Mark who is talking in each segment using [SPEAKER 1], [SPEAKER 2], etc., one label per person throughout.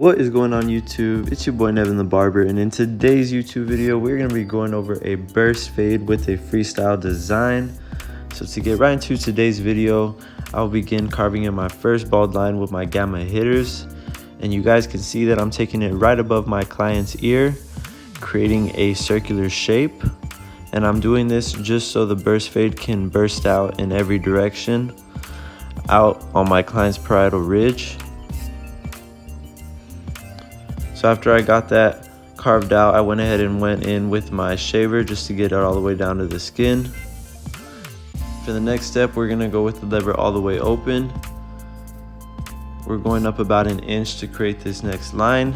[SPEAKER 1] What is going on YouTube? It's your boy NevinTheBarber, and in today's YouTube video we're going to be going over a burst fade with a freestyle design. So to get right into today's video, I'll begin carving in my first bald line with my gamma hitters, and you guys can see that I'm taking it right above my client's ear, creating a circular shape. And I'm doing this just so the burst fade can burst out in every direction out on my client's parietal ridge. So after I got that carved out, I went ahead and went in with my shaver just to get it all the way down to the skin. For the next step, we're gonna go with the lever all the way open. We're going up about an inch to create this next line.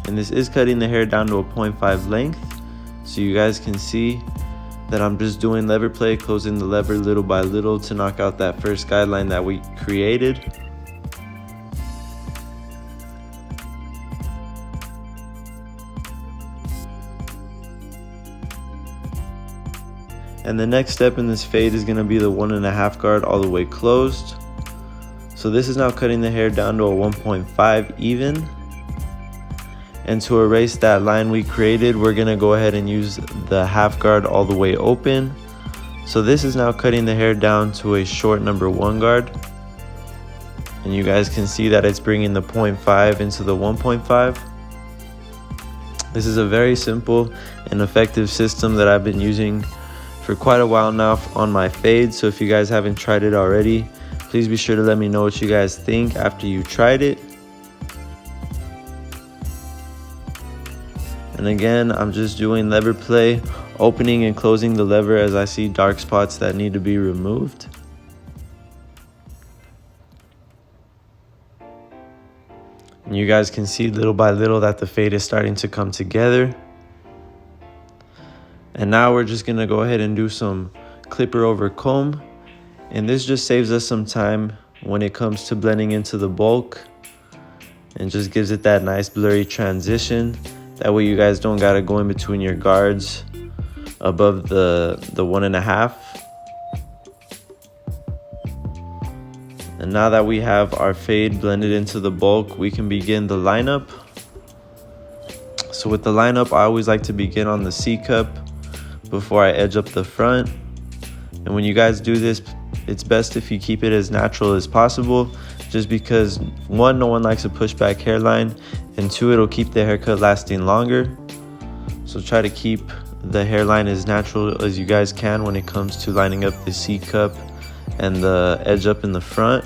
[SPEAKER 1] And this is cutting the hair down to a 0.5 length. So you guys can see that I'm just doing lever play, closing the lever little by little to knock out that first guideline that we created. And the next step in this fade is going to be the 1.5 guard all the way closed. So this is now cutting the hair down to a 1.5 even. And to erase that line we created, we're going to go ahead and use the half guard all the way open. So this is now cutting the hair down to a short number 1 guard. And you guys can see that it's bringing the 0.5 into the 1.5. This is a very simple and effective system that I've been using for quite a while now on my fade. So if you guys haven't tried it already, please be sure to let me know what you guys think after you tried it. And again, I'm just doing lever play, opening and closing the lever as I see dark spots that need to be removed. And you guys can see little by little that the fade is starting to come together. And now we're just gonna go ahead and do some clipper over comb. And this just saves us some time when it comes to blending into the bulk and just gives it that nice blurry transition. That way you guys don't gotta go in between your guards above the 1.5. And now that we have our fade blended into the bulk, we can begin the lineup. So with the lineup, I always like to begin on the C cup before I edge up the front. And when you guys do this, it's best if you keep it as natural as possible, just because 1, no one likes a pushback hairline, and 2, it'll keep the haircut lasting longer. So try to keep the hairline as natural as you guys can when it comes to lining up the C cup and the edge up in the front.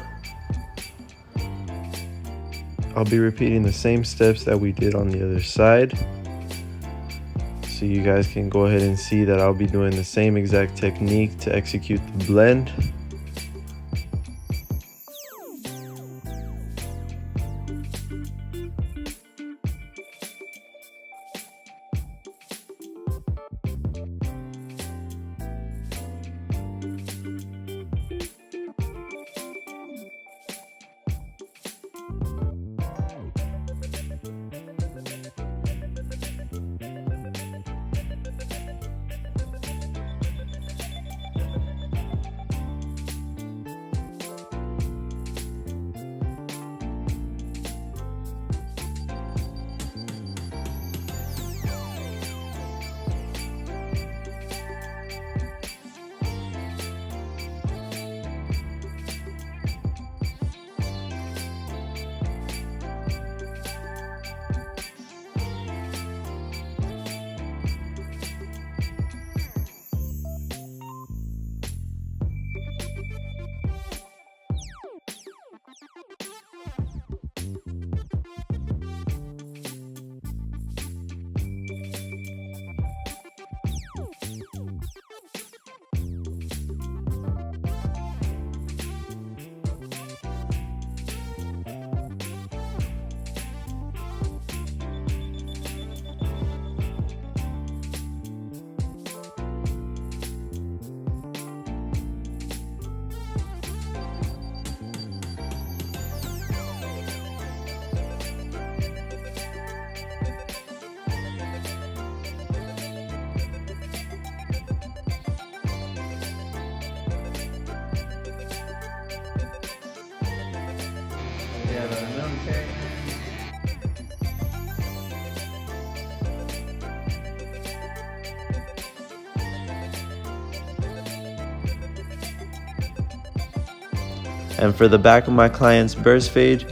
[SPEAKER 1] I'll be repeating the same steps that we did on the other side, so you guys can go ahead and see that I'll be doing the same exact technique to execute the blend. And for the back of my client's burst fade,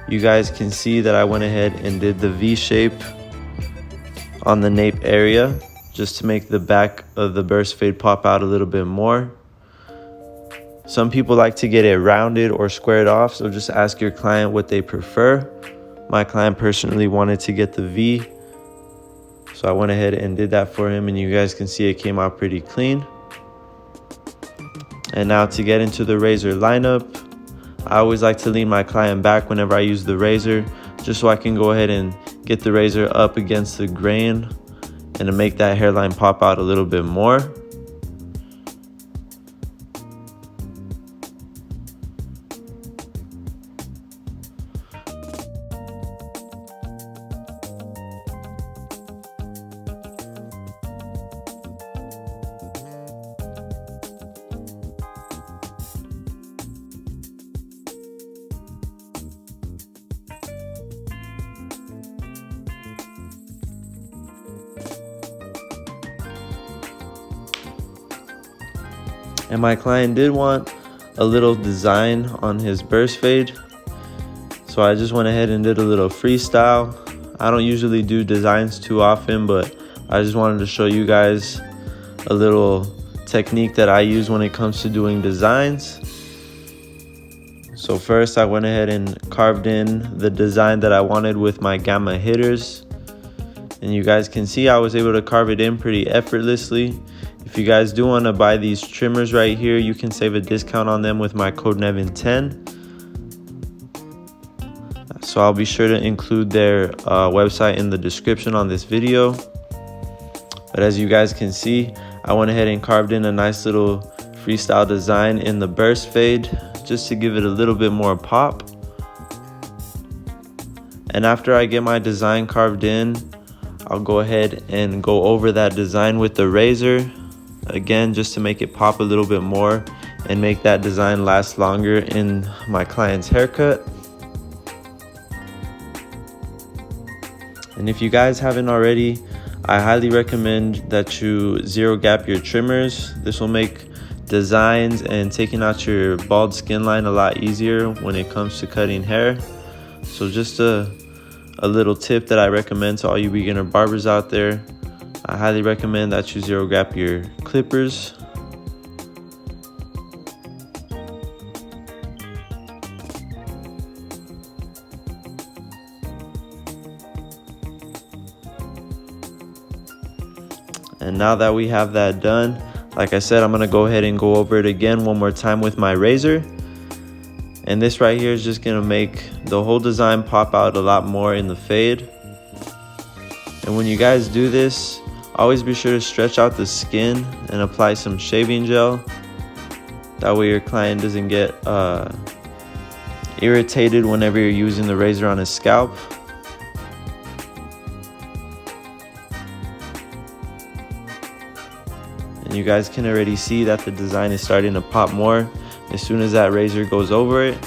[SPEAKER 1] you guys can see that I went ahead and did the V shape on the nape area just to make the back of the burst fade pop out a little bit more. Some people like to get it rounded or squared off, so just ask your client what they prefer. My client personally wanted to get the V, so I went ahead and did that for him, and you guys can see it came out pretty clean. And now to get into the razor lineup, I always like to lean my client back whenever I use the razor, just so I can go ahead and get the razor up against the grain and to make that hairline pop out a little bit more. And my client did want a little design on his burst fade, so I just went ahead and did a little freestyle. I don't usually do designs too often, but I just wanted to show you guys a little technique that I use when it comes to doing designs. So first I went ahead and carved in the design that I wanted with my gamma hitters, and you guys can see I was able to carve it in pretty effortlessly. If you guys do want to buy these trimmers right here, you can save a discount on them with my code Nevin10. So I'll be sure to include their website in the description on this video. But as you guys can see, I went ahead and carved in a nice little freestyle design in the burst fade just to give it a little bit more pop. And after I get my design carved in, I'll go ahead and go over that design with the razor. Again, just to make it pop a little bit more and make that design last longer in my client's haircut. And if you guys haven't already, I highly recommend that you zero gap your trimmers. This will make designs and taking out your bald skin line a lot easier when it comes to cutting hair. So just a little tip that I recommend to all you beginner barbers out there. I highly recommend that you zero gap your clippers. And now that we have that done, like I said, I'm going to go ahead and go over it again one more time with my razor. And this right here is just going to make the whole design pop out a lot more in the fade. And when you guys do this, always be sure to stretch out the skin and apply some shaving gel. That way your client doesn't get irritated whenever you're using the razor on his scalp. And you guys can already see that the design is starting to pop more as soon as that razor goes over it.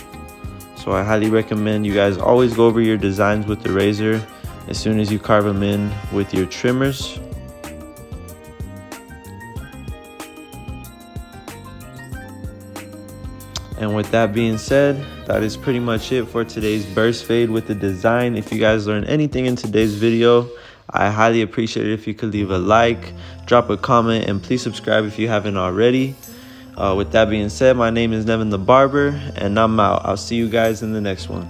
[SPEAKER 1] So I highly recommend you guys always go over your designs with the razor as soon as you carve them in with your trimmers. And with that being said, that is pretty much it for today's burst fade with the design. If you guys learned anything in today's video, I highly appreciate it if you could leave a like, drop a comment, and please subscribe if you haven't already. With that being said, my name is NevinTheBarber, and I'm out. I'll see you guys in the next one.